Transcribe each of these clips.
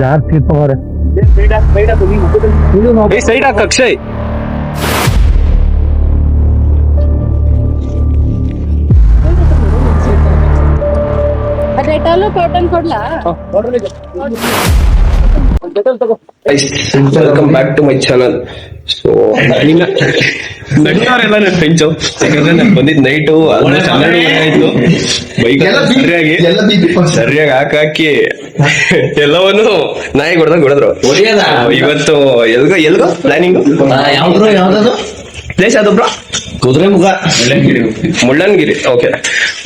ಜಾಸ್ತಿ ತಗೋರೆ ಸೈಡ್ ಹಾಕ ಅಕ್ಷಯ್. ಡೆಟಾಲು ಕಾಟನ್ ಕೊಡ್ಲಾ? Welcome back to my channel. So ನನ್ನವರೆಲ್ಲ ನನ್ನ ಫ್ರೆಂಡ್ಸು, ಯಾಕಂದ್ರೆ ನಾನು ಬಂದಿದ್ ನೈಟು ಆಲ್ಮೋಸ್ಟ್ 12 ಗಂಟೆ ಆಯ್ತು. ಬೈಕ್ ಸರಿಯಾಗಿ ಹಾಕಿ ಎಲ್ಲವನ್ನು ನಾಯಿ ಹೊಡೆದ್ರು. ಇವತ್ತು ಎಲ್ಗೋ ಪ್ಲಾನಿಂಗ್ ಪ್ಲೇಸ್ ಅದು ಬ್ರೋ? ಕುದುರೆಮುಖ, ಮುಳ್ಳನ್ಗಿರಿ. ಓಕೆ,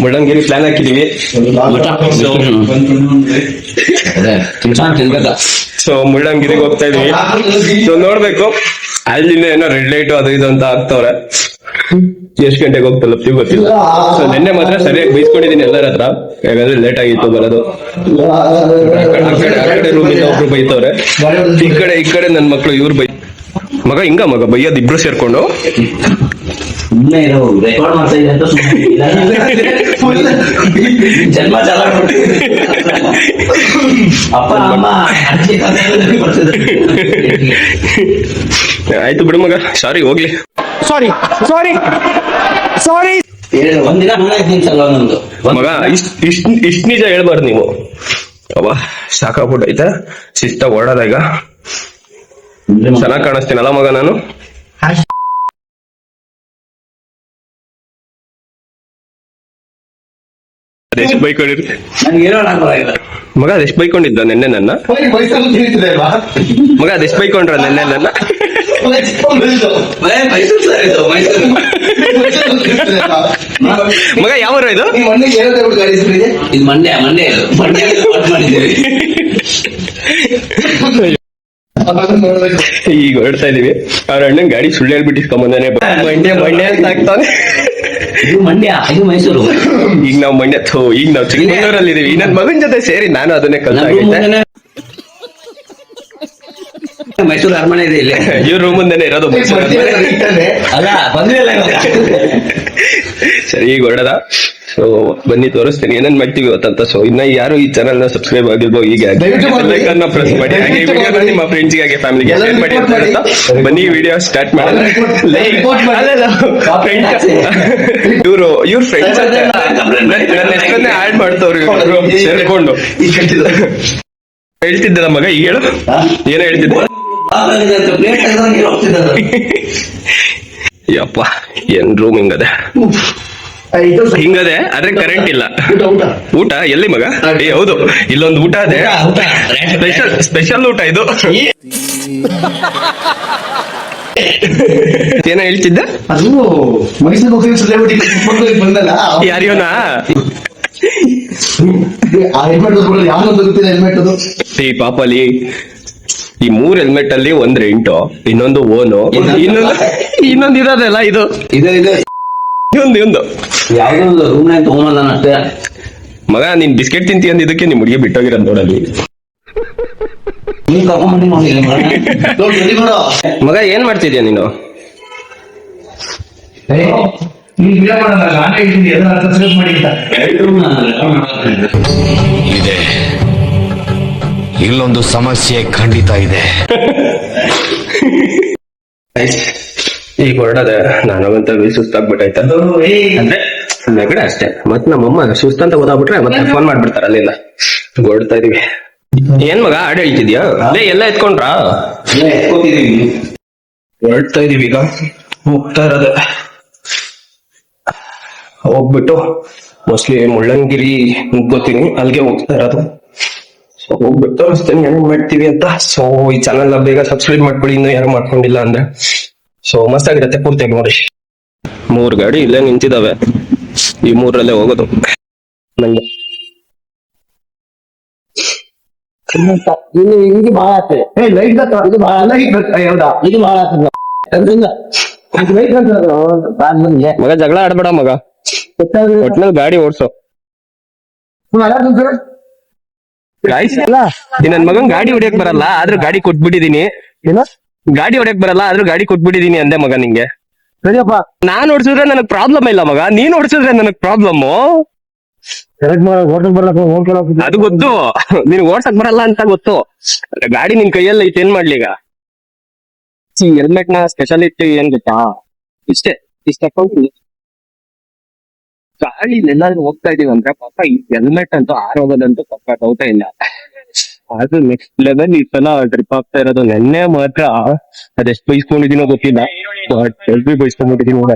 ಮುಳ್ಳನ್ಗಿರಿ ಪ್ಲಾನ್ ಹಾಕಿದೀವಿ. ಸೊ ಮುಳ್ಳಂಗಿರಿಗೆ ಹೋಗ್ತಾ ಇದೀವಿ. ಸೊ ನೋಡ್ಬೇಕು, ಅಲ್ಲಿಂದ ಏನೋ ರೆಡ್ ಲೈಟ್ ಅದು ಇದು ಅಂತ ಆಗ್ತವ್ರೆ. ಎಷ್ಟ್ ಗಂಟೆಗೆ ಹೋಗಿ ತಲುಪ್ತೀವಿ ಗೊತ್ತಿಲ್ಲ. ಸೊ ನಿನ್ನೆ ಮಾತ್ರ ಸರಿಯಾಗಿ ಬೈಸ್ಕೊಂಡಿದೀನಿ ಎಲ್ಲರ ಹತ್ರ, ಯಾಕಂದ್ರೆ ಲೇಟ್ ಆಗಿತ್ತು ಬರೋದು. ಆ ಕಡೆ ರೂಮಿಂದ ಒಬ್ರು ಬೈತವ್ರೆ, ಈ ಕಡೆ ನನ್ ಮಕ್ಳು ಇವ್ರು ಮಗ ಹಿಂಗ ಮಗ ಬೈಯೋದ್ ಇಬ್ರು ಸೇರ್ಕೊಂಡು. ರೆಕಾರ್ಡ್ ಮಾಡ್ತಾ ಇದೆ ಅಂತ ಜನ್ಮ ಚಾಲ ಅಪ್ಪ ಅಮ್ಮ ಆಯ್ತು ಬಿಡು ಮಗ, ಸಾರಿ ಹೋಗ್ಲಿ. ಸಾರಿ ಒಂದಿನ ನಂದು ಮಗ ಇಷ್ಟ ನಿಜ ಹೇಳ್ಬಾರ್ದು ನೀವು. ಅವ ಸಾಕಾಗ್ಬಿಟ್ಟೈತೆ, ಶಿಸ್ತಾಗ ಓಡೋದ. ಈಗ ಚೆನ್ನಾಗ್ ಕಾಣಿಸ್ತೀನಲ್ಲ ಮಗ ನಾನು? ಅದೆಷ್ಟು ಬೈಕೊಂಡಿರ್ತಿ ಮಗ? ಅದೆಷ್ಟು ಬೈಕೊಂಡಿದ್ದ ನಿನ್ನೆ ನನ್ನ ಮಗ? ಅದೆಷ್ಟು ಬೈಕೊಂಡ್ರ ನಿನ್ನೆ ನನ್ನ? ಮಗ ಯಾವ ಇದು? ಇದು ಮಂಡ್ಯ ಮಾಡಿದ್ದೀವಿ. ಈಗ ಹೊರಡ್ತಾ ಇದೀವಿ. ಅವ್ರ ಅಣ್ಣನ್ ಗಾಡಿ ಸುಳ್ಳು ಹೇಳ್ಬಿಟ್ಟು ಇಸ್ಕೊಂಬಂದಾನೆ. ಮಂಡ್ಯ ಅಂತ ಆಗ್ತಾನೆ. ಇದು ಮಂಡ್ಯ, ಇದು ಮೈಸೂರು. ಈಗ ನಾವು ಚಿಕ್ಕಮಂಗ್ಳೂರಲ್ಲಿ ಇದೀವಿ. ನನ್ ಮಗನ್ ಜೊತೆ ಸೇರಿ ನಾನು ಅದನ್ನೇ ಕಲ್ತಾಗಿದ್ದೆ. ಮೈಸೂರು ಅರಮನೆ ಇದೆ ಇಲ್ಲಿ. ಇವ್ರ ರೂಮ್ ಮುಂದೆನೆ ಇರೋದು ಮೈಸೂರು ಅಲ್ಲ, ಬಂದಿಲ್ಲ. ಸರಿ, ಈಗ ಹೊರಡದ. ಸೊ ಬನ್ನಿ ತೋರಿಸ್ತೀನಿ ಏನೇನ್ ಮಾಡ್ತೀವಿ ಇವತ್ತಂತ. ಸೊ ಇನ್ನ ಯಾರು ಈ ಚಾನಲ್ ನ ಸಬ್ಸ್ಕ್ರೈಬ್ ಆಗಿಲ್ವೋ ಈಗ ಪ್ರೆಸ್ ಮಾಡಿ, ಹಾಗೆ ಈ ವಿಡಿಯೋ ನಿಮ್ಮ ಫ್ರೆಂಡ್ಸ್ಗೆ ಹಾಗೆ ಫ್ಯಾಮಿಲಿಗೆ ಶೇರ್ ಮಾಡಿ ಅಂತ ಹೇಳ್ತಾ ಬನ್ನಿ ವಿಡಿಯೋ ಸ್ಟಾರ್ಟ್ ಮಾಡಿದ್ರೆ. ಇವ್ರ ಫ್ರೆಂಡ್ಸ್ ನನ್ನ ಹೆಸರನ್ನೇ ಆಡ್ ಮಾಡ್ತವ್ರು ಸೇರ್ಕೊಂಡು. ಹೇಳ್ತಿದ್ದಲ್ಲ ಮಗ, ಈಗ ಹೇಳು ಏನೋ ಹೇಳ್ತಿದ್ದೆ. ಯಪ್ಪ ಏನ್ ರೂಮ್ ಹಿಂಗದೆ, ಆದ್ರೆ ಕರೆಂಟ್ ಇಲ್ಲ. ಊಟ ಎಲ್ಲಿ ಮಗ? ಹೌದು, ಇಲ್ಲೊಂದು ಊಟ ಅದೇ, ಸ್ಪೆಷಲ್ ಊಟ ಇದು. ಏನ ಹೇಳ್ತಿದ್ದ? ಯಾರಿಯೋನಾ? ಈ ಪಾಪಲಿ ಈ 3 ಹೆಲ್ಮೆಟ್ ಅಲ್ಲಿ ಒಂದ್ ರೆಂಟು, ಇನ್ನೊಂದು ಓನು, ಇನ್ನೊಂದು ಇರೋದಲ್ಲ ಇದು ಒಂದು ಯಾವ್ದೊಂದು ರೂಮ್ ನಾಗ ತಗೊಂಬಲ್ಲ ಅಷ್ಟೇ. ಮಗ ನೀನ್ ಬಿಸ್ಕೆಟ್ ತಿಂತಿ ಅಂದ ಇದಕ್ಕೆ ನಿಮ್ ಹುಡುಗಿ ಬಿಟ್ಟೋಗಿರೋದ್ ನೋಡಲ್ಲಿ. ಮಗ ಏನ್ ಮಾಡ್ತಿದ್ಯಾ ನೀನು? ಇದೆ, ಇಲ್ಲೊಂದು ಸಮಸ್ಯೆ ಖಂಡಿತ ಇದೆ. ಈಗ ಹೊರಡದೆ, ನಾನಂತ ಸುಸ್ತಾಗ್ಬಿಟ್ಟೈತ. ಅಂದ್ರೆ ನೆಗಡೆ ಅಷ್ಟೇ. ಮತ್ ನಮ್ಮಮ್ಮ ಸುಸ್ತಂತ ಓದಾಗ್ಬಿಟ್ರೆ ಮತ್ತೆ ಫೋನ್ ಮಾಡ್ಬಿಡ್ತಾರ. ಅಲ್ಲಿಲ್ಲ ಹೊರಡ್ತಾ ಇದೀವಿ. ಏನ್ ಮಗ ಹಾಡು ಹೇಳ್ತಿದ್ಯಾ? ಅದೇ ಎಲ್ಲ ಎತ್ಕೊಂಡ್ರ? ಹೊರಡ್ತಾ ಇದೀವಿ. ಈಗ ಹೋಗ್ತಾ ಇರೋದೆ, ಹೋಗ್ಬಿಟ್ಟು ಮೋಸ್ಟ್ಲಿ ಮುಳ್ಳಂಗಿರಿ ಮುಗ್ಗೋತೀನಿ, ಅಲ್ಲಿಗೆ ಹೋಗ್ತಾ ಇರೋದು. ಸೊ ಹೋಗ್ಬಿಟ್ಟು ತೋರಿಸ್ತೇನೆ ಏನೇನ್ ಮಾಡ್ತೀವಿ ಅಂತ. ಸೊ ಈ ಚಾನಲ್ ಬೇಗ ಸಬ್ಸ್ಕ್ರೈಬ್ ಮಾಡ್ಕೊಳ್ಳಿ, ಇನ್ನು ಯಾರು ಮಾಡ್ಕೊಂಡಿಲ್ಲ ಅಂದ್ರೆ. ಸೊ ಮಸ್ತ್ ಆಗಿರತ್ತೆ, ಪೂರ್ತಿಯಾಗಿ ನೋಡಿ. 3 ಗಾಡಿ ಇಲ್ಲೇ ನಿಂತಿದಾವೆ, ಈ 3ರಲ್ಲೇ ಹೋಗೋದು. ನಂಗೆ ಇದು ಬಹಳ ಆಗ್ತದೆ. ಇದು ಬಹಳ ಇದು ಬಹಳ ಆಗ್ತದೆ. ಮಗ ಜಗಳ ಆಡ್ಬೇಡ ಮಗ, ಒಟ್ನಲ್ಲಿ ಗಾಡಿ ಓಡ್ಸೋ. ನನ್ ಮಗನ್ ಗಾಡಿ ಹೊಡಿಯಕ್ ಬರಲ್ಲ, ಆದ್ರೂ ಗಾಡಿ ಕೊಟ್ಬಿಟ್ಟಿದೀನಿ. ಗಾಡಿ ಹೊಡಿಯಕ್ ಬರಲ್ಲ, ಆದ್ರೂ ಗಾಡಿ ಕೊಟ್ಬಿಟ್ಟಿದೀನಿ ಅಂದೆ ಮಗ ನಿಂಗೆ. ಸರಿಯಪ್ಪ, ನಾನ್ ಓಡಿಸಿದ್ರೆ ನನಗ್ ಪ್ರಾಬ್ಲಮ್ ಇಲ್ಲ ಮಗ, ನೀನ್ ಓಡಿಸಿದ್ರೆ ನನಗ್ ಪ್ರಾಬ್ಲಮ್. ಕರೆಕ್ಟ್ ಮಾಡ ಹೋಟೆಲ್ ಬರ್ಲಕ್ಕ ಹೋಗ್ಕೊಳ್ಳೋಕೆ ಅದು ಗೊತ್ತು, ನಿನ್ ಓಡ್ಸಕ್ ಬರಲ್ಲ ಅಂತ ಗೊತ್ತು. ಗಾಡಿ ನಿನ್ ಕೈಯಲ್ಲಿ ಐತೆ, ಏನ್ ಮಾಡ್ಲಿ ಈಗ. ಹೆಲ್ಮೆಟ್ ನ ಸ್ಪೆಷಾಲಿಟಿ ಏನ್ ಗೊತ್ತಾ, ಇಷ್ಟೇ ಇಷ್ಟ ಗಾಡಿ ಎಲ್ಲಾದ್ರೂ ಹೋಗ್ತಾ ಇದೀವಿ ಅಂದ್ರೆ ಪಾಪ ಈ ಹೆಲ್ಮೆಟ್ ಅಂತೂ ಆರೋಗೋದಂತೂ ಪಕ್ಕ ಡೌಟೇ ಇಲ್ಲ. ಅದು ನೆಕ್ಸ್ಟ್ ಲೆವೆಲ್ ಈ ಸಲ ಟ್ರಿಪ್ ಆಗ್ತಾ ಇರೋದು. ನೆನ್ನೆ ಮಾತ್ರ ಅದೆಷ್ಟು ಬೈಸ್ಕೊಂಡಿದೀನೋ ಗೊತ್ತಿಲ್ಲ, ಬಟ್ ಬೈಸ್ಕೊಂಡ್ಬಿಟ್ಟಿದೀನಿ ನೋಡ.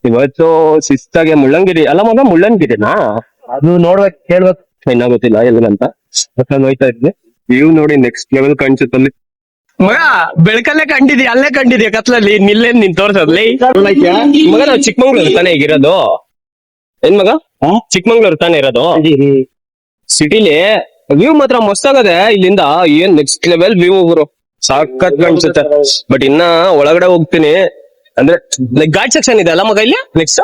ಇವತ್ತು ಶಿಸ್ತಾಗೆ ಮುಳ್ಳಂಗಿರಿ ಅಲ್ಲ ಮಗ, ಮುಳ್ಳಂಗಿರಿನಾ ಅದು ನೋಡ್ಬೇಕು ಕೇಳ್ಬೇಕು. ಇನ್ನ ಗೊತ್ತಿಲ್ಲ ಎಲ್ಲಂತ ಹೋಯ್ತಾ ಇದ್ವಿ. ವ್ಯೂ ನೋಡಿ ನೆಕ್ಸ್ಟ್ ಲೆವೆಲ್ ಕಾಣಿಸುತ್ತಲ್ಲಿ. ಮಗ ಬೆಳಕಲ್ಲೇ ಕಂಡಿದ್ಯಾ, ಅಲ್ಲೇ ಕಂಡಿದ್ಯಾ ಕತ್ಲಲ್ಲಿ, ನಿಲ್ಲೆ ನಿನ್ ತೋರ್ಸದ್ಲಿ. ಮಗ ನಾವು ಚಿಕ್ಕಮಂಗ್ಳೂರ್ ತಾನೇ ಈಗಿರೋದು. ಏನ್ ಮಗ ಚಿಕ್ಕಮಂಗ್ಳೂರ್ ತಾನೇ ಇರೋದು. ಸಿಟಿಲಿ ವ್ಯೂ ಮಾತ್ರ ಮಸ್ತ್ ಆಗದೆ ಇಲ್ಲಿಂದ. ಏನ್ ನೆಕ್ಸ್ಟ್ ಲೆವೆಲ್ ವ್ಯೂ ಗುರು, ಸಾಕತ್ ಕಾಣಿಸುತ್ತೆ. ಬಟ್ ಇನ್ನ ಒಳಗಡೆ ಹೋಗ್ತೀನಿ ಅಂದ್ರೆ ಲೈಕ್ ಘಾಟ್ ಸೆಕ್ಷನ್ ಇದೆ ಅಲ್ಲ ಮಗ ಇಲ್ಲಿ. ನೆಕ್ಸ್ಟ್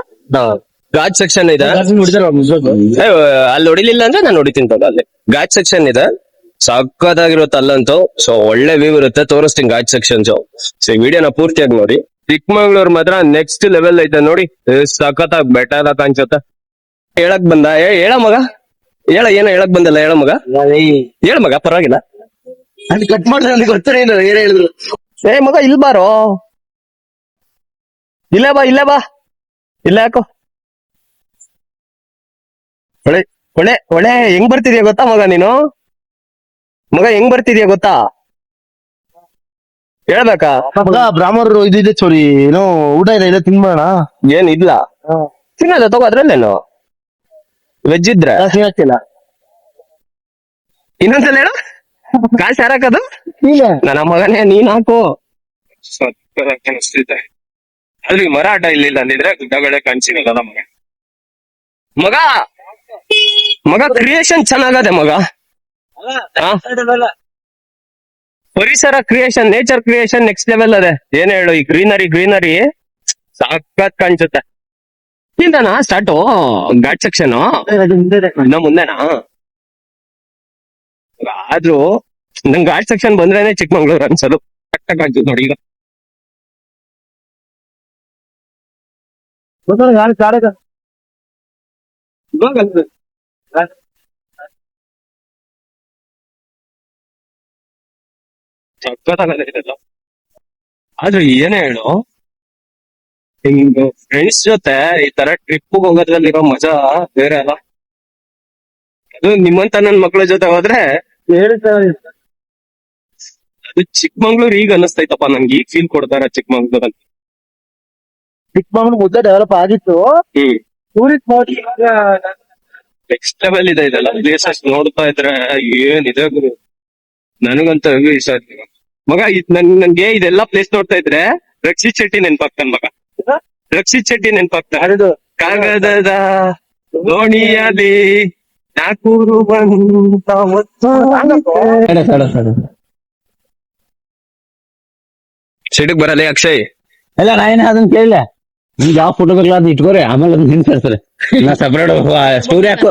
ಘಾಟ್ ಸೆಕ್ಷನ್ ಇದೆ. ಏ, ಅಲ್ಲಿ ಹೊಡಿಲಿಲ್ಲ ಅಂದ್ರೆ ನಾನು ಹೊಡಿತೀನಿ ತಗೋ. ಅಲ್ಲಿ ಘಾಟ್ ಸೆಕ್ಷನ್ ಇದೆ, ಸಕ್ಕತ್ತಾಗಿರುತ್ತೆ ಅಲ್ಲಂತೂ. ಸೊ ಒಳ್ಳೆ ವ್ಯೂ ಇರುತ್ತೆ, ತೋರಿಸ್ತೀನಿ ಘಾಟ್ ಸೆಕ್ಷನ್. ಸೊ ವಿಡಿಯೋನ ಪೂರ್ತಿಯಾಗಿ ನೋಡಿ. ಚಿಕ್ಕಮಂಗ್ಳೂರ್ ಮಾತ್ರ ನೆಕ್ಸ್ಟ್ ಲೆವೆಲ್ ಐತೆ ನೋಡಿ, ಸಖತ್ತಾಗಿ ಬೆಟರ್ ಕಾಣಿಸುತ್ತೆ. ಹೇಳಕ್ ಬಂದ ಹೇಳ ಮಗ, ಹೇಳ ಏನೋ ಹೇಳಕ್ ಬಂದಲ್ಲ, ಹೇಳ ಮಗ, ಹೇಳ ಮಗ, ಪರವಾಗಿಲ್ಲ. ಅದು ಕಟ್ ಮಾಡಿದ್ರೆ ನನಗೆ ಗೊತ್ತೇ ಇಲ್ಲ ಏನ್ ಹೇಳಿದ್ರು. ಏ ಮಗ ಇಲ್ಲಿ ಬಾರೋ, ಇಲ್ಲ ಬಾ, ಇಲ್ಲ ಬಾ, ಇಲ್ಲ ಯಾಕೋ. ಒಳ್ಳೆ ಒಳ್ಳೆ ಒಳ್ಳೆ ಹೆಂಗ್ ಬರ್ತಿದ್ಯಾ ಗೊತ್ತಾ ಮಗ ನೀನು, ಮಗ ಹೆಂಗ್ ಬರ್ತಿದ್ಯಾ ಗೊತ್ತಾ, ಹೇಳ್ಬೇಕಾ. ಮಗ ಬ್ರಾಹ್ಮಣರು ಇದು ಇದೆ ಚೋರಿ, ಏನೋ ಊಟ ಇದೆ, ಇದೆ ತಿನ್ಬೋಣ. ಏನ್ ಇಲ್ಲ ತಿನ್ನೋದ ತಗೋ, ಅದ್ರಲ್ಲೇನು ವೆಜ್ ಇದ್ರೆ. ಆಗ್ತಿಲ್ಲ ಇನ್ನೊಂದ್ಸಲ ಹೇಳು, ಕಾಸು ಯಾರಾಕದು. ನನ್ನ ಮಗನೇ ನೀನ್ ಹಾಕು. ಅಲ್ಲಿ ಮರಾಠ ಇಲ್ಲಿಲ್ಲ ಅಂದಿದ್ರೆ ಗುಡ್ಡಗಳೇ ಕಾಣಿಸಿಲ್ಲ ಮಗ. ಮಗ ಮಗ ಕ್ರಿಯೇಷನ್ ಚೆನ್ನಾಗದೆ ಮಗ. ಹಾ? ಪರಿಸರ creation, nature creation next level ಅದೇ. ಏನ್ ಹೇಳು, ಈ ಗ್ರೀನರಿ ಸಾಕತ್ ಕಾಣಿಸುತ್ತೆ. ಇಂದನಾ ಸ್ಟಾರ್ಟು ಘಾಟ್ ಸೆಕ್ಷನ್, ಇನ್ನ ಮುಂದೆನಾ. ಆದ್ರೂ ನಂಗೆ ಘಾಟ್ ಸೆಕ್ಷನ್ ಬಂದ್ರೇನೆ ಚಿಕ್ಕಮಂಗ್ಳೂರ್ ಅನ್ಸೋದು. ಕರೆಕ್ಟಾಗಿ ನೋಡಿ ಈಗ. ಸಕ್ಕತ್ತಾಗದೆ ಇದೆಲ್ಲ. ಆದ್ರೆ ಏನೇ ಹೇಳು, ಹಿಂಗ ಫ್ರೆಂಡ್ಸ್ ಜೊತೆ ಈ ತರ ಟ್ರಿಪ್ ಹೋಗೋದ್ರಲ್ಲಿರೋ ಮಜಾ ಬೇರೆ ಅಲ್ಲ. ಅದು ನಿಮ್ಮಂತ ನನ್ ಮಕ್ಳ ಜೊತೆ ಹೋದ್ರೆ ಅದು ಚಿಕ್ಕಮಂಗ್ಳೂರ್ ಈಗ ಅನ್ನಿಸ್ತೈತಪ್ಪ ನನ್ಗೆ. ಈಗ ಫೀಲ್ ಕೊಡ್ತಾರ ಚಿಕ್ಕಮಂಗ್ಳೂರ್ ಅಂತ. ಚಿಕ್ಕಮಂಗ್ಳೂರ್ ಮುದ್ದೆ ಡೆವಲಪ್ ಆಗಿತ್ತು. ಟೂರಿಸ್ಟ್ ನೋಡಿ ನೆಕ್ಸ್ಟ್ ಲೆವೆಲ್ ಇದೆ ಇದೆಲ್ಲ ಪ್ಲೇಸಸ್ ನೋಡ್ತಾ ಇದ್ರೆ ಏನಿದೆ ಗುರು. ನನಗಂತ ಇಷ್ಟ ಆಯ್ತು ಮಗ. ನನ್ಗೆ ಇದೆಲ್ಲ ಪ್ಲೇಸ್ ನೋಡ್ತಾ ಇದ್ರೆ ರಕ್ಷಿತ್ ಶೆಟ್ಟಿ ನೆನ್ಪಾಗ್ತಾನ ಮಗ. ರಕ್ಷಿತ್ ಶೆಟ್ಟಿ ನೆನ್ಪಾಗ್ತಾನ. ಕಾಗದದ ದೋಣಿಯಲ್ಲಿ ನಾಕೂರು ಬಂತ ಸಿಡಕ್ ಬರಲ್ಲ ಅಕ್ಷಯ್. ಇಲ್ಲ ನಾನೇನ ಅದನ್ನ ಕೇಳಿಲ್ಲ. ನಿಮ್ಗೆ ಯಾವ ಫೋಟೋ ಬೇಕಲ್ಲ ಅದು ಇಟ್ಕೋರಿ, ಆಮೇಲೆ ಅದನ್ನ ಹಿಂಸರ್ತಾರೆ. ನಾ ಸಪ್ರೇಟ್ ಸ್ಟೋರಿ ಹಾಕೋ,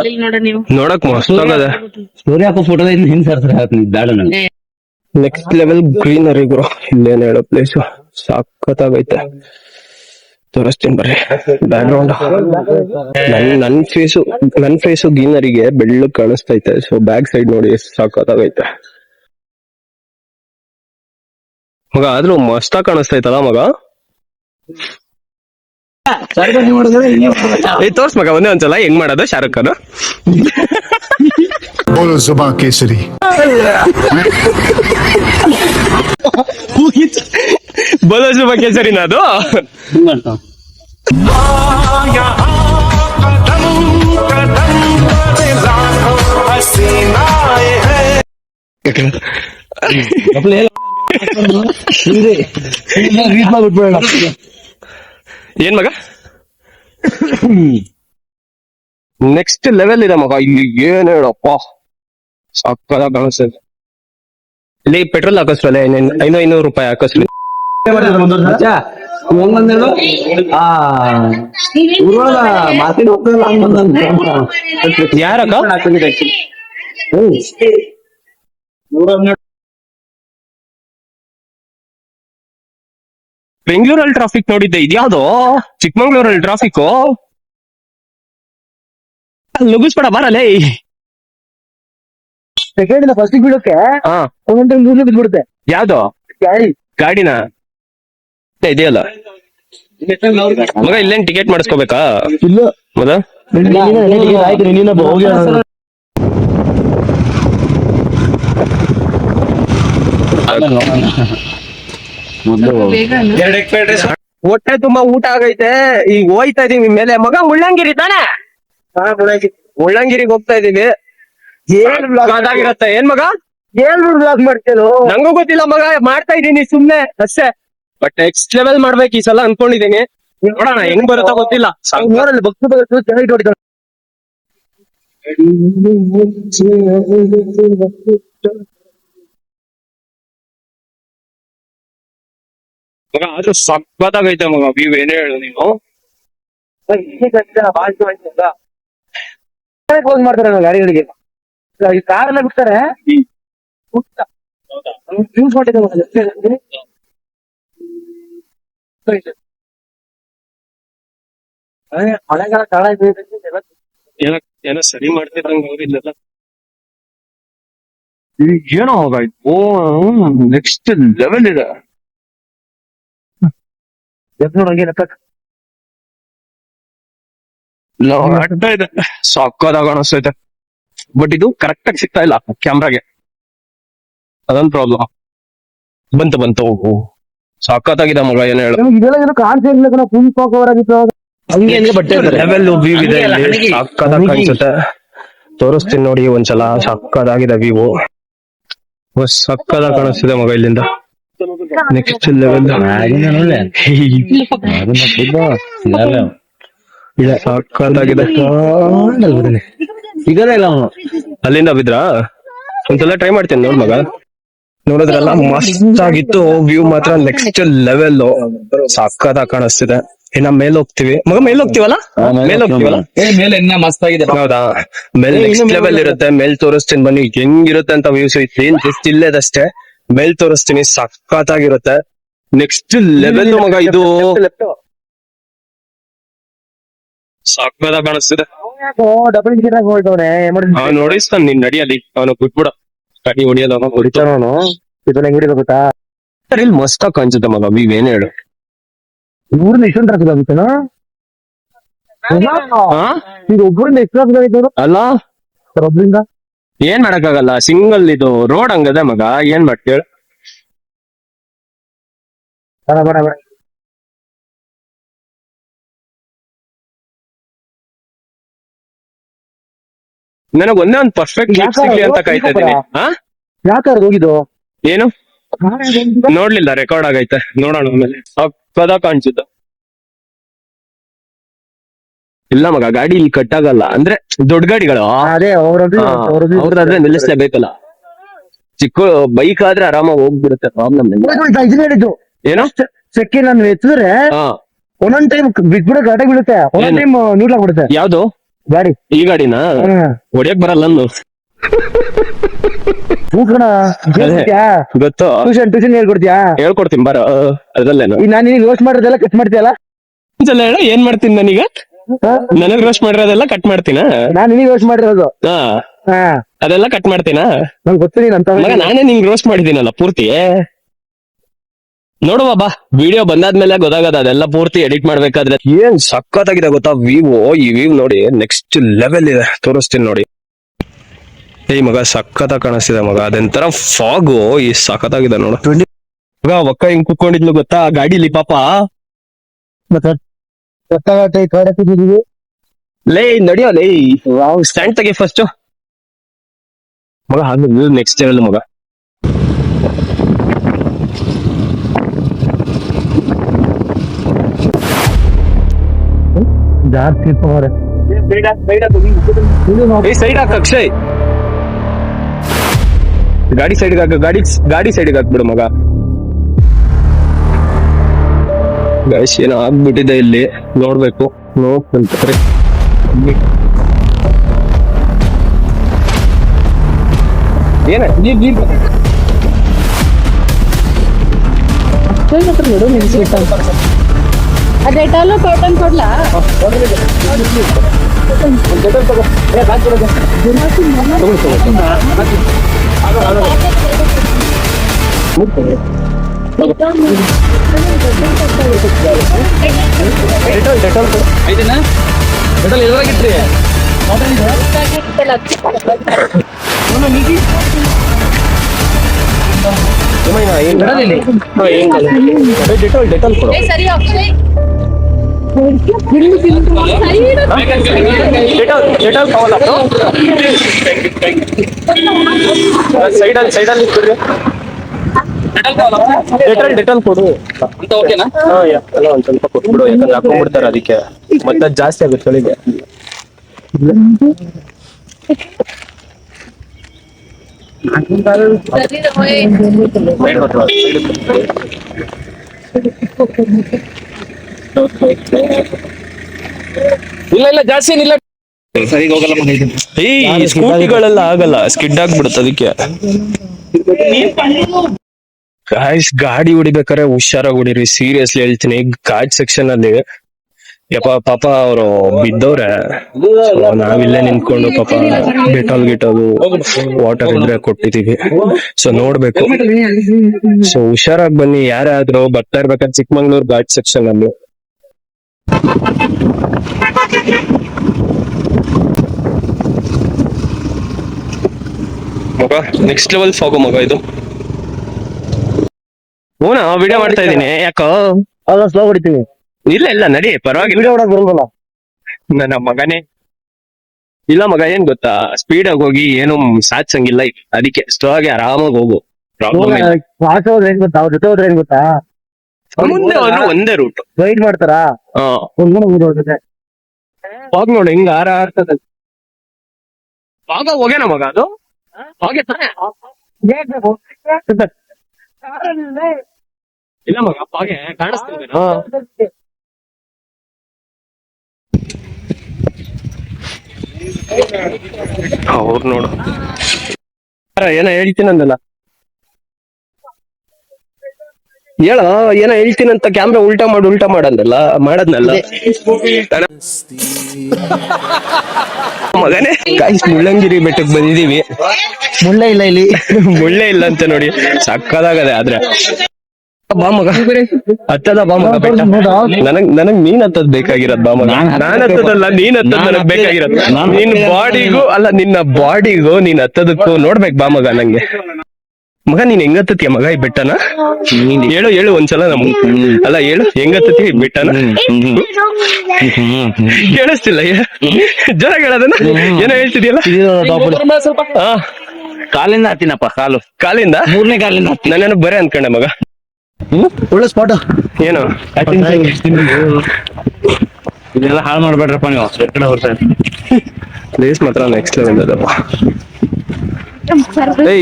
ನೋಡಕ್ ಮಸ್ತ್ ಆಗದ. ಸ್ಟೋರಿ ಹಾಕೋ ಫೋಟೋ ಹಿಂಸರ್ತಾರೆ ಬೇಡ ನನಗೆ. ನೆಕ್ಸ್ಟ್ ಲೆವೆಲ್ ಗ್ರೀನರಿ ಗುರು. ಇಲ್ಲೇನ್ ಹೇಳೋ ಪ್ಲೇಸ್ ಸಾಕತ್ತಾಗೈತೆ, ತೋರಿಸ್ತೀನಿ ಬರ್ರಿ. ಬ್ಯಾಕ್ ಗ್ರೌಂಡ್ ನನ್ ಫೇಸು ಗ್ರೀನರಿಗೆ ಬೆಳ್ಳಗ್ ಕಾಣಿಸ್ತೈತೆ. ಸೊ ಬ್ಯಾಕ್ ಸೈಡ್ ನೋಡಿ ಸಾಕತ್ತಾಗೈತೆ ಮಗ. ಆದ್ರೂ ಮಸ್ತಾಗ್ ಕಾಣಿಸ್ತೈತಲ್ಲ ಮಗ. ತೋರ್ಸ್ ಮಗ ಒಂದೇ ಒಂದ್ಸಲ ಹೆಂಗ್ ಮಾಡೋದು ಶಾರುಖ್ ಖಾನ್. बोलो जुबा केसरी ಬೋಲೋ ಬಗ್ಗೆ ಸರಿನ ಅದು. ಏನ್ ಮಗ ನೆಕ್ಸ್ಟ್ ಲೆವೆಲ್ ಇದೆ ಮಗ. ಇಲ್ಲಿ ಏನ್ ಹೇಳಪ್ಪ, ಸಕ್ಕದ ಕಾಣಿಸ್ತದೆ. ಇಲ್ಲಿ ಪೆಟ್ರೋಲ್ ಹಾಕಿಸ್ರಲ್ಲ 500 ರೂಪಾಯಿ ಹಾಕಿಸ್ಲಿ. ಯಾರಕ್ಕ ಬೆಂಗಳೂರಲ್ಲಿ ಟ್ರಾಫಿಕ್ ನೋಡಿದ್ದೆ, ಇದ್ಯಾವ್ದು ಚಿಕ್ಕಮಂಗ್ಳೂರಲ್ಲಿ ಟ್ರಾಫಿಕ್. ನುಗ್ಗಿಸ್ಬೇಡ ಬರಲೇ. ಸೆಕೆಂಡ್ ಇಂದ ಫಸ್ಟ್ ಬಿಡೋಕೆ ಹಾ ಒಂದೊಂದ್ ಟೈಮ್ ಮೂರ್ಲಿ ಬಿದ್ಬಿಡುತ್ತೆ ಯಾವ್ದು ಗಾಡಿ. ಗಾಡಿನ ಇದೆಯಲ್ಲ ಮಗ, ಇಲ್ಲೇನ್ ಟಿಕೆಟ್ ಮಾಡಿಸ್ಕೋಬೇಕಾ ಇಲ್ಲ ಮಗ? ಆಯ್ತು ನೀನ ಹೋಗಿ ಹೊಟ್ಟೆ ತುಂಬಾ ಊಟ ಆಗೈತೆ, ಈಗ ಹೋಯ್ತಾ ಇದೀವಿ ಮೇಲೆ ಮಗ. ಮುಳ್ಳಂಗಿರಿ ತಾನೆ? ಮುಳ್ಳಂಗಿರಿಗೆ ಹೋಗ್ತಾ ಇದೀವಿ. ಏನ್ ಅದಾಗಿರತ್ತೆ ಏನ್ ಮಗ? ಹೇಳ್ಬಿಡು ಬ್ಲಾಕ್ ಮಾಡ್ತೇನು. ನಂಗೂ ಗೊತ್ತಿಲ್ಲ ಮಗ, ಮಾಡ್ತಾ ಇದೀನಿ ಸುಮ್ನೆ ಅಷ್ಟೇ. ಬಟ್ ನೆಕ್ಸ್ಟ್ ಲೆವೆಲ್ ಮಾಡ್ಬೇಕು ಈ ಸಲ ಅನ್ಕೊಂಡಿದೀನಿ. ನೋಡೋಣ ಹೆಂಗ್ ಬರುತ್ತೋ ಗೊತ್ತಿಲ್ಲ. ನೋಡಲ್ಲ ಭಕ್ತ ಚೆನ್ನಾಗಿ ಹೊಡಿತಾನೆ. ಮಗ ಆದ್ರೂ ಸಕ್ಕತ್ತಾಗೈತೆ ಮಗ ವ್ಯೂ, ಏನೇ ಹೇಳು ನೀನು. ಕ್ಲೋಸ್ ಮಾಡ್ತಾರೆ ಗಾಡಿಗಳಿಗೆ, ಈ ಕಾರ್ ಎಲ್ಲ ಬಿಡ್ತಾರೆ. ಜ್ಯೂಸ್ ಮಾಡಿದೆ ಮಳೆಗಾಲ ಕಾಳ ಏನೋ ಸರಿ ಮಾಡ್ತಿದ್ದಂಗ ಅವ್ರಿಲ್ಲ. ಏನೋ ಹೋಗಾಯ್ತು. ಓ ನೆಕ್ಸ್ಟ್ ಲೆವೆಲ್ ಇದೆ. ನೋಡಂಗೆ ಇದೆ ಸಕ್ಕದಾಗ ಅನಿಸ್ತೈತೆ. ಬಟ್ ಇದು ಕರೆಕ್ಟ್ ಆಗಿ ಸಿಗ್ತಾ ಇಲ್ಲ ಕ್ಯಾಮ್ರಾಗೆ, ಅದೊಂದು ಪ್ರಾಬ್ಲಮ್. ಬಂತು ಸಕ್ಕತ್ತಾಗಿದೆ ಮಗ, ಏನ್ ಹೇಳು. ಇದೆಲ್ಲ ಏನೋ ಕಾಣಿಸಿರ್ಲಿಲ್ಲ, ಫುಲ್ ಪಾಕ್ ಓವರ್ ಆಗಿತ್ತು. ಹಂಗೆ ಬಟ್ಟೆ ಲೆವೆಲ್ ವ್ಯೂ ಇದೆ ಇಲ್ಲಿ, ಸಕ್ಕತ್ತಾಗಿ ಕಾಣಿಸುತ್ತೆ. ತೋರಿಸ್ತೀನಿ ನೋಡಿ ಒಂದ್ಸಲ. ಸಕ್ಕತ್ತಾಗಿದೆ ವ್ಯೂ, ಸಕ್ಕತ್ತಾಗಿ ಕಾಣಿಸ್ತಿದೆ ಮಗ ಇಲ್ಲಿಂದ. ನೆಕ್ಸ್ಟ್ ಲೆವೆಲ್ ಸಕ್ಕತ್ತಾಗಿದೆ. ಸಿಗದೇ ಇಲ್ಲ ಅವನು. ಅಲ್ಲಿಂದ ಬಿದ್ರಾ? ಒಂದ್ಸಲ ಟ್ರೈ ಮಾಡ್ತೀನಿ ನೋಡ್ ಮಗ. ನೋಡಿದ್ರಲ್ಲ, ಮಸ್ತ್ ಆಗಿತ್ತು ವ್ಯೂ ಮಾತ್ರ. ನೆಕ್ಸ್ಟ್ ಲೆವೆಲ್ ಸಕ್ಕತ್ತಾಗಿ ಕಾಣಿಸ್ತಿದೆ. ಇನ್ನ ಮೇಲ್ ಹೋಗ್ತಿವಿ ಮಗ, ಮೇಲ್ ಹೋಗ್ತಿವಲ್ಲ. ಮೇಲೆ ಇನ್ನ ಮಸ್ತ್ ಆಗಿದೆ. ಹೌದಾ? ಮೇಲ್ ನೆಕ್ಸ್ಟ್ ಲೆವೆಲ್ ಇರುತ್ತೆ. ಮೇಲ್ ತೋರಿಸ್ತೀನಿ ಬನ್ನಿ ಹೆಂಗಿರುತ್ತೆ ಅಂತ ವ್ಯೂಸ್. ಏನ್ ಜಸ್ಟ್ ಇಲ್ಲೇದಷ್ಟೇ, ಮೇಲ್ ತೋರಿಸ್ತೀನಿ. ಸಕ್ಕತ್ತಾಗಿರುತ್ತೆ ನೆಕ್ಸ್ಟ್ ಲೆವೆಲ್ ಮಗ. ಇದು ಸಕ್ಕತ್ತಾಗಿ ಕಾಣಿಸ್ತಿದೆ. ಡಬಲ್ ಇಂಜಿನ್ ಆಗಿ ಹೊರಟವನೆ. ಅವ್ನು ನೋಡಿಸ್ತಾನ ನೀನ್ ನಡಿಯಲ್ಲಿ, ಅವನು ಬಿಟ್ಬಿಡ ಕಡಿ ಹೊಡಿಯೋದು. ಅವನು ಹೊಡಿತಾನವನು. ಇದನ್ನ ಹೆಂಗ್ ಹಿಡಿದ ಗೊತ್ತಾ? ಇಲ್ಲಿ ಮಸ್ತಾಗಿ ಕಾಣಿಸುತ್ತೆ ಮಗ ವ್ಯೂ, ಏನ್ ಹೇಳು. ಇವ್ರನ್ನ ಇಷ್ಟೊಂದು ಟ್ರಾಫಿಕ್ ಆಗುತ್ತೇನೋ. ಈಗ ಒಬ್ಬರಿಂದ ಎಷ್ಟು ಟ್ರಾಫಿಕ್ ಆಗಿತ್ತು ಅಲ್ಲ, ಒಬ್ರಿಂದ. ಏನ್ ಮಾಡಕ್ಕಾಗಲ್ಲ, ಸಿಂಗಲ್ ಇದು ರೋಡ್ ಹಂಗದೆ ಮಗ. ಏನ್ ಮಾಡ್ತೇಳ? ಬೇಡ ಬೇಡ. ನನಗ್ ಒಂದೇ ಒಂದು ಪರ್ಫೆಕ್ಟ್ ಕ್ಲಿಪ್ ಸಿಗ್ಲಿ ಅಂತ ಕಾಯ್ತಾ ಇದೀನಿ. ಯಾಕಾರು ಹೋಗಿದ್ದು? ಏನು ನೋಡ್ಲಿಲ್ಲ, ರೆಕಾರ್ಡ್ ಆಗೈತೆ, ನೋಡೋಣ ಆಮೇಲೆ. ಸಕ್ಕತ್ತಾಗಿ ಕಾಣಿಸುತ್ತೆ. ಇಲ್ಲ ಮಗ, ಗಾಡಿ ಇಲ್ಲಿ ಕಟ್ ಆಗಲ್ಲ. ಅಂದ್ರೆ ದೊಡ್ಡ ಗಾಡಿಗಳು ಅದೇ ಅವ್ರದಾದ್ರೆ ನಿಲ್ಲಿಸ್ಲೇಬೇಕಲ್ಲ. ಚಿಕ್ಕ ಬೈಕ್ ಆದ್ರೆ ಆರಾಮಾಗಿ ಹೋಗ್ಬಿಡುತ್ತೆ. ಪ್ರಾಬ್ಲಮ್ ಇದನ್ನ ಹೇಳಿದ್ದು ಏನೋ ಸೆಕೆಂಡ್ ನಾನು ಎತ್ತಿದ್ರೆ ಒಂದೊಂದ್ ಟೈಮ್ ಬಿಟ್ಬಿಡೋ ಗಾಡಿ ಬೀಳುತ್ತೆ, ಒಂದೊಂದ್ ಟೈಮ್ ನೀಡ್ಲಾಗ್ಬಿಡುತ್ತೆ. ಯಾವ್ದು ಗಾಡಿ? ಈ ಗಾಡಿನ ಹೊಡಿಯಕ್ ಬರಲ್ಲ ಅಂದು ಗೊತ್ತು. ಟ್ಯೂಷನ್ ಹೇಳ್ಕೊಡ್ತೀಯಾ? ಹೇಳ್ಕೊಡ್ತೀನಿ ಬರ. ಅದ್ರಲ್ಲೇನು ನಾನು ನೀನ್ ರೋಸ್ಟ್ ಮಾಡೋದೆಲ್ಲ ಕಟ್ ಮಾಡ್ತೀಯಲ್ಲ. ಒಂದ್ಸಲ ಹೇಳ, ಏನ್ ಮಾಡ್ತೀನಿ ನಾನೀಗ? ನನಗ್ ರೋಸ್ಟ್ ಮಾಡಿರೋದೆಲ್ಲ ಕಟ್ ಮಾಡ್ತೀನ? ನಾನು ನಿನಗೆ ರೋಸ್ಟ್ ಮಾಡಿರೋದು ಅದೆಲ್ಲ ಕಟ್ ಮಾಡ್ತೀನ? ನಂಗೆ ಗೊತ್ತು ನೀನ್ ಅಂತ. ಮಗ ನಾನೇ ನಿಂಗ್ ರೋಸ್ಟ್ ಮಾಡಿದ್ದೀನಲ್ಲ ಪೂರ್ತಿ. ನೋಡುವ ಬಾ, ವಿಡಿಯೋ ಬಂದಾದ್ಮೇಲೆ ಗೊತ್ತಾಗದ ಅದೆಲ್ಲ ಪೂರ್ತಿ ಎಡಿಟ್ ಮಾಡ್ಬೇಕಾದ್ರೆ. ಏನ್ ಸಕ್ಕತ್ತಾಗಿದೆ ಗೊತ್ತಾ ವಿವೋ. ಈ ವ್ಯೂ ನೋಡಿ ನೆಕ್ಸ್ಟ್ ಲೆವೆಲ್ ಇದೆ, ತೋರಿಸ್ತೀನಿ ನೋಡಿ. ಏಯ್ ಮಗ, ಸಕ್ಕತ್ತಾಗಿ ಕಾಣಿಸ್ತಿದೆ ಮಗ. ಅದೊಂಥರ ಫಾಗು, ಈ ಸಕ್ಕತ್ತಾಗಿದೆ ನೋಡು ಮಗ. ಒಕ್ಕ ಹಿಂಗ್ ಕುತ್ಕೊಂಡಿದ್ಲು ಗೊತ್ತಾ ಗಾಡಿಲಿ ಪಾಪ. ಲೇ ನಡಿಯೋ ಲೇ, ಸ್ಟ್ಯಾಂಡ್ ತೆಗಿ ಫಸ್ಟ್ ಮಗ. ಹಾಗೆ ನೆಕ್ಸ್ಟ್ ಲೆವೆಲ್ ಮಗ. ಸೈಡ್ ಹಾಕ ಅಕ್ಷಯ್, ಗಾಡಿ ಸೈಡ್ಗೆ ಹಾಕ. ಗಾಡಿ ಸೈಡ್ಗೆ ಹಾಕ್ಬಿಡು ಮಗ. ಗೈಸ್ ಏನೋ ಆಗ್ಬಿಟ್ಟಿದೆ ಇಲ್ಲಿ, ನೋಡ್ಬೇಕು. ನೋಡ್ಕೊಂತಾರೆ ಏನ ಡೆಟಾಲು ಕಾಟನ್ ಕೊಡ್ಲಾ? ಐದನ ಡೆಟಲ್ ಎದುರಾಗಿಟ್ರಿ ಡೆಟಾಲ್ ಕೊಡು. ಡೆಟಾಲ್ ತಗೊಳ್ಳ ಸೈಡಲ್ಲಿ ಬಿಡ್ರಿ. ಡೆಟಾಲ್ ಕೊಡು ಅಂತ ಓಕೆನಾ? ಎಲ್ಲ ಒಂದ್ ಸ್ವಲ್ಪ ಕೊಟ್ಬಿಡು, ಯಾಕಂದ್ರೆ ಹಾಕೊಂಡ್ಬಿಡ್ತಾರೆ ಅದಕ್ಕೆ ಮತ್ತೆ ಜಾಸ್ತಿ ಆಗುತ್ತೆ ಚಳಿಗೆ. ಇಲ್ಲ ಜಾಸ್ತಿ ಏನಿಲ್ಲ, ಸರಿ ಹೋಗಲ್ಲ. ಈ ಸ್ಕೂಟಿಗಳೆಲ್ಲ ಆಗಲ್ಲ, ಸ್ಕಿಡ್ ಆಗ್ಬಿಡುತ್ತೆ ಅದಕ್ಕೆ. ಗಾಯ್ಸ್, ಗಾಡಿ ಹೊಡಿಬೇಕಾರೆ ಹುಷಾರಾಗಿ ಹೊಡಿರಿ, ಸೀರಿಯಸ್ಲಿ ಹೇಳ್ತೀನಿ. ಘಾಟ್ ಸೆಕ್ಷನ್ ಅಲ್ಲಿ ಯಪ್ಪ ಪಾಪ ಅವರು ಬಿದ್ದವ್ರೆ. ನಾವಿಲ್ಲೇ ನಿಂತ್ಕೊಂಡು ಪಾಪ ಡೆಟಾಲ್ ಗಿಟಾಲು ವಾಟರ್ ಇದ್ರೆ ಕೊಟ್ಟಿದೀವಿ. ಸೊ ನೋಡ್ಬೇಕು. ಸೊ ಹುಷಾರಾಗಿ ಬನ್ನಿ, ಯಾರಾದ್ರೂ ಬರ್ತಾ ಇರ್ಬೇಕಾದ್ರೆ ಚಿಕ್ಕಮಂಗ್ಳೂರ್ ಘಾಟ್ ಸೆಕ್ಷನ್ ಅಲ್ಲಿ. ಮಗ ನೆಕ್ಸ್ಟ್ ಲೆವೆಲ್ ಫಾಗು ಮಗ ಇದು. ಹೂನಾ ವಿಡಿಯೋ ಮಾಡ್ತಾ ಇದೀನಿ, ಯಾಕೋ ಸ್ಲೋ ಹೊಡಿತೀವಿ. ಇಲ್ಲ ನಡಿ, ಪರವಾಗಿಲ್ಲ. ವಿಡಿಯೋ ಹೊಡಕ್ ಬರಲ್ಲ. ನನ್ನ ಮಗನೇ ಇಲ್ಲ ಮಗ, ಏನ್ ಗೊತ್ತಾ, ಸ್ಪೀಡ್ ಆಗಿ ಹೋಗಿ ಏನು ಸಾಧ್ಸಂಗಿಲ್ಲ, ಅದಕ್ಕೆ ಸ್ಲೋ ಆಗಿ ಆರಾಮಾಗಿ ಹೋಗು. ಪ್ರಾಬ್ಲಮ್ ಇಲ್ಲ. ಫಾಸ್ಟ್ ಹೋದ್ರೆ ಏನ್ ಗೊತ್ತಾ, ಅವ್ರ ಜೊತೆ ಹೋದ್ರೆ ಏನ್ ಗೊತ್ತಾ, ಮುಂದೆ ಹೋದ್ರು ಒಂದೇ ರೂಟ್. ಗೈಡ್ ಮಾಡ್ತಾರಾ, ಹೋಗ್ ನೋಡು ಹಿಂಗ ಆಡ್ತದ. ಆಗ ಹೋಗ್ಯಾನ ಮಗ, ಅದು ಹಾಗೆ ತಾನೆ. ಇಲ್ಲ ಮಗ, ಹಾಗೆ ಕಾಣಿಸ್ತಿದ್ದೇನೋ. ಅವ್ರು ನೋಡು, ಏನೋ ಹೇಳ್ತೀನಂದಲ್ಲ, ಹೇಳ ಏನೋ ಹೇಳ್ತೀನಂತ ಕ್ಯಾಮ್ರಾ ಉಲ್ಟಾ ಮಾಡಂದಲ್ಲ, ಮಾಡದ್ನಲ್ಲ ಮಗನೇ. ಗಾಯ್ಸ್, ಮುಳ್ಳಂಗಿರಿ ಬೆಟ್ಟಕ್ಕೆ ಬಂದಿದೀವಿ. ಮುಳ್ಳೆ ಇಲ್ಲ ಇಲ್ಲಿ, ಮುಳ್ಳೆ ಇಲ್ಲ ಅಂತ ನೋಡಿ, ಸಕ್ಕದಾಗದೆ. ಆದ್ರೆ ಬಾ ಮಗ, ಹತ್ತದ ಬಾ ಮಗ ಬೆಟ್ಟ. ನನಗ್ ನೀನ್ ಹತ್ತದ್ ಬೇಕಾಗಿರೋದ್ ಬಾ ಮಗ. ನಾನ್ ಹತ್ತದಲ್ಲ, ನೀನ್ ಹತ್ತದ್ ನನಗ್ ಬೇಕಾಗಿರೋದ್. ನಿನ್ ಬಾಡಿಗೂ ಅಲ್ಲ, ನಿನ್ನ ಬಾಡಿಗೂ ನೀನ್ ಹತ್ತದಕ್ಕೂ ನೋಡ್ಬೇಕು ಬಾ ಮಗ. ನಂಗೆ ಮಗ, ನೀನ್ ಹೆಂಗ್ ಹತ್ತತಿಯ ಮಗ ಈ ಬೆಟ್ಟನ? ಹೇಳು ಒಂದ್ಸಲ ನಮ್ಗೆ. ಅಲ್ಲ ಹೇಳು, ಹೆಂಗ್ ಹತ್ತತಿ ಈ ಬೆಟ್ಟನ? ಕೇಳಿಸ್ತಿಲ್ಲ, ಜೋರಾಗಿ ಹೇಳೋದನ್ನ. ಏನೋ ಹೇಳ್ತಿದ್ಯಲ್ಲ. ಕಾಲಿಂದ ಹತ್ತಿನಪ್ಪ, ಕಾಲಿಂದ 3ನೇ ಕಾಲಿಂದ ಹತ್ತಿ. ನಾನೇನು ಬರೇ ಅನ್ಕೊಂಡೆ ಮಗ. ಒಳ್ಳೆ ಸ್ಪಾಟ್ ಏನು ಇದೆಲ್ಲ ಹಾಳು ಮಾಡ್ಬೇಡ್ರಪ್ಪ ನೀವು. ಪ್ಲೇಸ್ ಮಾತ್ರ ನೆಕ್ಸ್ಟ್ ಲೆವೆಲ್ ಅದಪ್ಪ.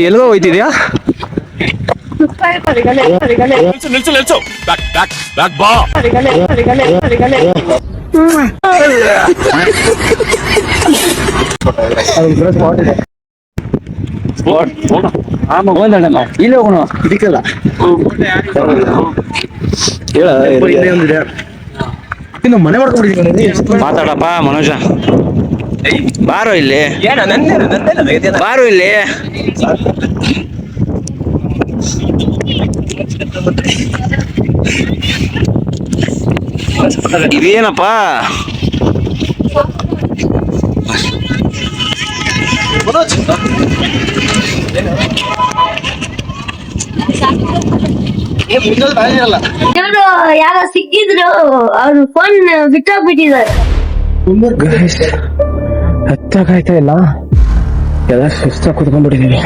ಎಲ್ಗೋ ಹೋಯ್ತಿದ್ಯಾ? ಇಲ್ಲಿ ಹೋಗೋಣ, ಇದಕ್ಕೆಲ್ಲ ಇನ್ನು ಮನೆ ಮಾಡ್ಕೊಂಡಿದ್ದೀವಿ. ಮಾತಾಡಪ್ಪ ಮನೋಜ, ಬಾರೋ ಇಲ್ಲಿ, ಬಾರೋ ಇಲ್ಲಿ. ಇದೇನಪ್ಪ ಇವ್ರು ಯಾರೋ ಸಿಕ್ಕಿದ್ರು, ಅವ್ರು ಫೋನ್ ಬಿಟ್ಟೋಗ್ಬಿಟ್ಟಿದ್ದಾರೆ. ಹತ್ತಾಗಾಯ್ತಾ ಇಲ್ಲ, ಎಲ್ಲ ಸುಸ್ತ ಕುತ್ಕೊಂಡ್ಬಿಟ್ಟಿದೀವಿ.